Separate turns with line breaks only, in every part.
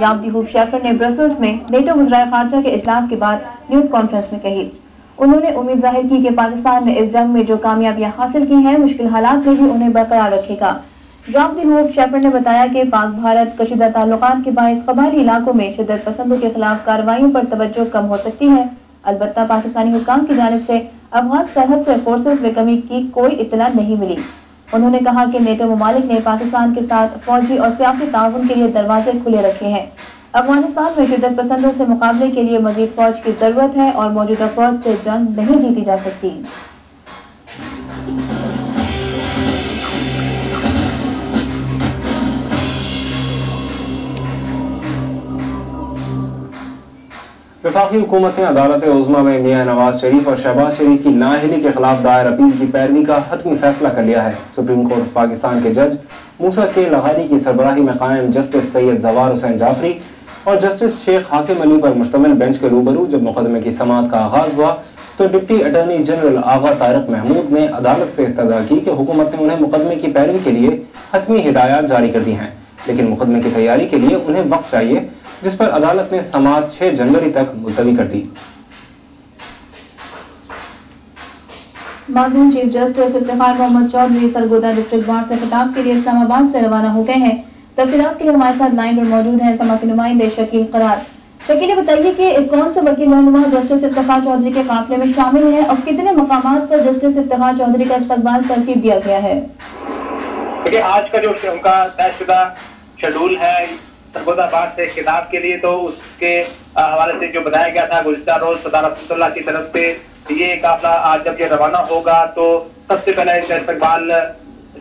یابدی hope Schaefer نے Brussels میں NATO وزرائے خارجہ کے اجلاس کے بعد نیوز کانفرنس میں کہی. انہوں نے امید ظاہر کی کہ پاکستان نے اس جنگ میں جو کامیابیاں حاصل کی ہیں مشکل حالات میں بھی انہیں برقرار رکھے گا. یابدی ہوپ شیفر نے بتایا کہ پاک بھارت کشیدہ تعلقات کے باعث قبائلی علاقوں میں شدت پسندوں کے خلاف کارروائیوں پر توجہ کم ہو سکتی ہے. البتہ پاکستانی حکام کی جانب سے افغان سرحد سے فورسز میں کمی کی کوئی اطلاع نہیں ملی. انہوں نے کہا کہ نیٹو ممالک نے پاکستان کے ساتھ فوجی اور سیاسی تعاون کے لیے دروازے کھلے رکھے ہیں. افغانستان میں شدت پسندوں سے مقابلے کے لیے مزید فوج کی ضرورت ہے اور موجودہ فوج سے جنگ نہیں جیتی جا سکتی.
وفاقی حکومت نے عدالت عظمیٰ میں میاں نواز شریف اور شہباز شریف کی نااہلی کے خلاف دائر اپیل کی پیروی کا حتمی فیصلہ کر لیا ہے. سپریم کورٹ پاکستان کے جج موسیٰ کے لغاری کی سربراہی میں قائم جسٹس سید زوار حسین جعفری اور جسٹس شیخ حاکم علی پر مشتمل بینچ کے روبرو جب مقدمے کی سماعت کا آغاز ہوا تو ڈپٹی اٹارنی جنرل آغا طارق محمود نے عدالت سے استدعا کی کہ حکومت نے انہیں مقدمے کی پیروی کے لیے حتمی ہدایات جاری کر دی ہیں، لیکن مقدمے کی تیاری کے لیے انہیں وقت چاہیے، جس پر عدالت نے سماعت 6 جنوری تک ملتوی کر دی.
معزول chief justice Iftikhar Muhammad Chaudhry Sargodha district bar سے خطاب کے لیے اسلام آباد سے روانہ ہو گئے ہیں. تفصیلات کے لیے ہمارے ساتھ لائن پر موجود ہیں سما کے نمائندے شکیل قرار. شکیل، بتائیے کہ کون سے وکیل رہنما جسٹس افتخار چودھری کے قافلے میں شامل ہیں اور کتنے مقامات پر جسٹس افتخار چودھری کا استقبال ترتیب دیا گیا ہے؟
دیکھیے، آج کا جو ان کا طے شدہ شیڈول ہے سرگودا بار سے خطاب کے لیے، تو اس کے حوالے سے جو بتایا گیا تھا گزشتہ روز صدر رحمۃ اللہ کی طرف سے یہ قافلہ آج جب یہ روانہ ہوگا تو سب سے پہلے ان کا استقبال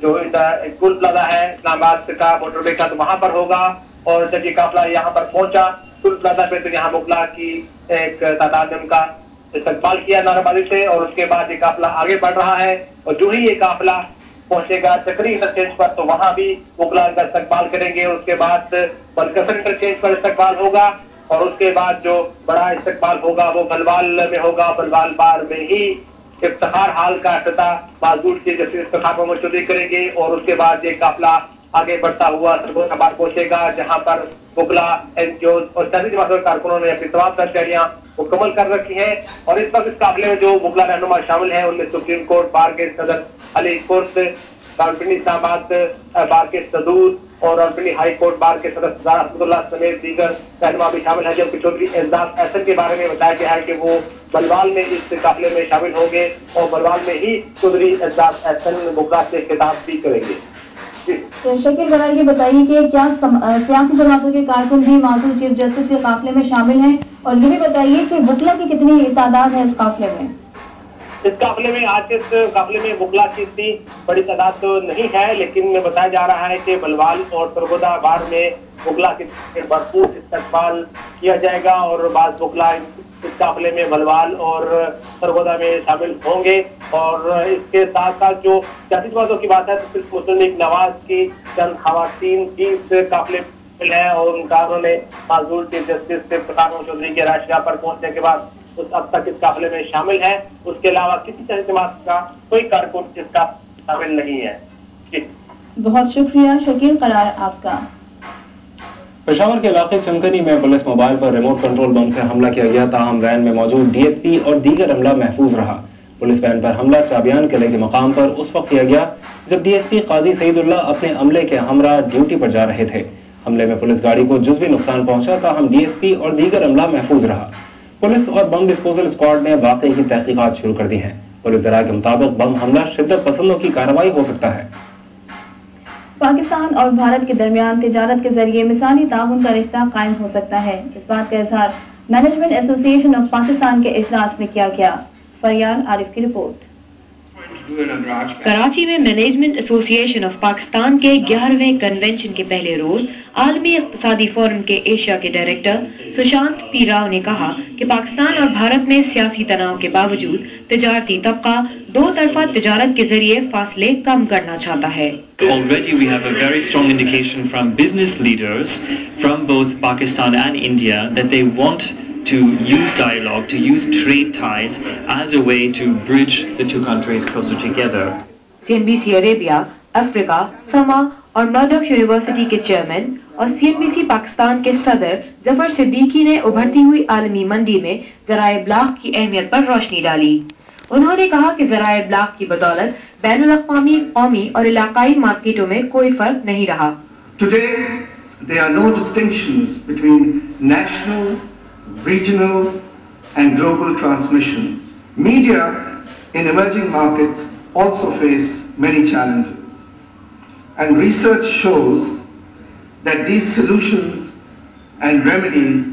جو ٹول پلازا ہے اسلام آباد کا موٹر وے کا، تو وہاں پر ہوگا. اور جب یہ قافلہ یہاں پر پہنچا ٹول پلازا پہ تو یہاں مغلا کی ایک تعداد نے ان کا استقبال کیا نعرہ بازی سے، اور اس کے بعد یہ قافلہ آگے بڑھ رہا ہے. اور جو ہی یہ قافلہ پہنچے گا چکری انٹرچینج پر تو وہاں بھی مغلا کا استقبال کریں گے. اس کے بعد بلکسر انٹرچینج پر استقبال ہوگا، اور اس کے بعد جو بڑا استقبال ہوگا وہ بلوال میں ہوگا. بلوال بار میں ہی افتخار ہال کا افتتاح معزول کے جسٹس افتخار محمد چودھری کریں گے. اور اس کے بعد یہ قافلہ آگے بڑھتا ہوا سرگودا بار پہنچے گا، جہاں پر مغلا این جی اوز اور سیاسی جماعتوں کے کارکنوں نے اپنی تمام تیاریاں مکمل کر رکھی ہیں. اور اس وقت اس قافلے میں جو مغلا رہنما شامل ہیں ان میں سپریم کورٹ بار کے صدر علی کورس، راولپنڈی اسلام آباد بار کے صدور اور راولپنڈی ہائی کورٹ بار کے صدر سردار احمد اللہ سمیت دیگر رہنما بھی شامل ہیں. جبکہ چودھری اعزاز احسن کے بارے میں بتایا گیا ہے کہ وہ بلوال میں اس قافلے میں شامل ہوں گے اور بلوال میں ہی چودھری اعزاز احسن مغلا سے خطاب بھی کریں گے.
شکیل ذرا یہ بتائیے کہ کیا سیاسی جماعتوں کے کارکن بھی معزول چیف جسٹس کے قافلے میں شامل ہیں، اور یہ بھی بتائیے کہ وکلا کی کتنی تعداد ہے اس قافلے میں؟
اس قافلے میں آج کے اس قافلے میں وکلا کی اتنی بڑی تعداد تو نہیں ہے، لیکن بتایا جا رہا ہے کہ بلوال اور سرگودا بار میں وکلا کے بھرپور استقبال کیا جائے گا. اور بعض وکلا اس قافلے میں بلوال اور سرگودا میں شامل ہوں گے. اور اس کے ساتھ ساتھ جو سیاسی جماعتوں کی بات ہے تو صرف مسلم لیگ نواز کی چند خواتین بھی اس قافلے میں ہیں، اور انہوں نے معزول چیف جسٹس افتخار محمد چودھری کے رہائش گاہ پر پہنچنے کے بعد اب تک اس قافلے میں شامل ہے. اس کے علاوہ کسی سیاسی جماعت کا کوئی کارکن اس کا شامل نہیں ہے.
بہت شکریہ شکیل قرار آپ کا.
پشاور کے علاقے چنکنی میں پولیس موبائل پر ریموٹ کنٹرول بم سے حملہ کیا گیا، تاہم وین میں موجود ڈی ایس پی اور دیگر عملہ محفوظ رہا. پولیس وین پر حملہ چابیان قلعے کے مقام پر اس وقت کیا گیا جب ڈی ایس پی قاضی سعید اللہ اپنے عملے کے ہمراہ ڈیوٹی پر جا رہے تھے. حملے میں پولیس گاڑی کو جزوی نقصان پہنچا، تاہم ڈی ایس پی اور دیگر عملہ محفوظ رہا. پولیس اور بم ڈسپوزل اسکواڈ نے واقعے کی تحقیقات شروع کر دی ہیں. پولیس ذرائع کے مطابق بم حملہ شدت پسندوں کی کارروائی ہو سکتا ہے.
پاکستان اور بھارت کے درمیان تجارت کے ذریعے مثالی تعاون کا رشتہ قائم ہو سکتا ہے. اس بات کا اظہار مینجمنٹ ایسوسی ایشن آف پاکستان کے اجلاس میں کیا گیا. فریال عارف کی رپورٹ.
کراچی میں مینجمنٹ ایسوسی ایشن آف پاکستان کے 11ویں کنونشن کے پہلے روز عالمی اقتصادی فورم کے ایشیا کے ڈائریکٹر سشانت پی راؤ نے کہا کہ پاکستان اور بھارت میں سیاسی تناؤ کے باوجود تجارتی طبقہ دو طرفہ تجارت کے ذریعے فاصلے کم کرنا چاہتا ہے.
Already we have a very strong indication from business leaders from both Pakistan and India that they want to use dialogue, to use trade ties as a way to bridge the two countries closer together.
CNBC Arabia افریقہ، سما اور Murdoch university کے chairman اور CNBC Pakistan کے صدر ظفر صدیقی نے ابھرتی ہوئی عالمی منڈی میں ذرائع ابلاغ کی اہمیت پر روشنی ڈالی. انہوں نے کہا کہ ذرائع ابلاغ کی بدولت بین الاقوامی، قومی اور علاقائی مارکیٹوں میں کوئی فرق نہیں رہا.
Today, there are no distinctions between national, regional and global transmissions. Media in emerging markets also face many challenges. And research shows that these solutions and remedies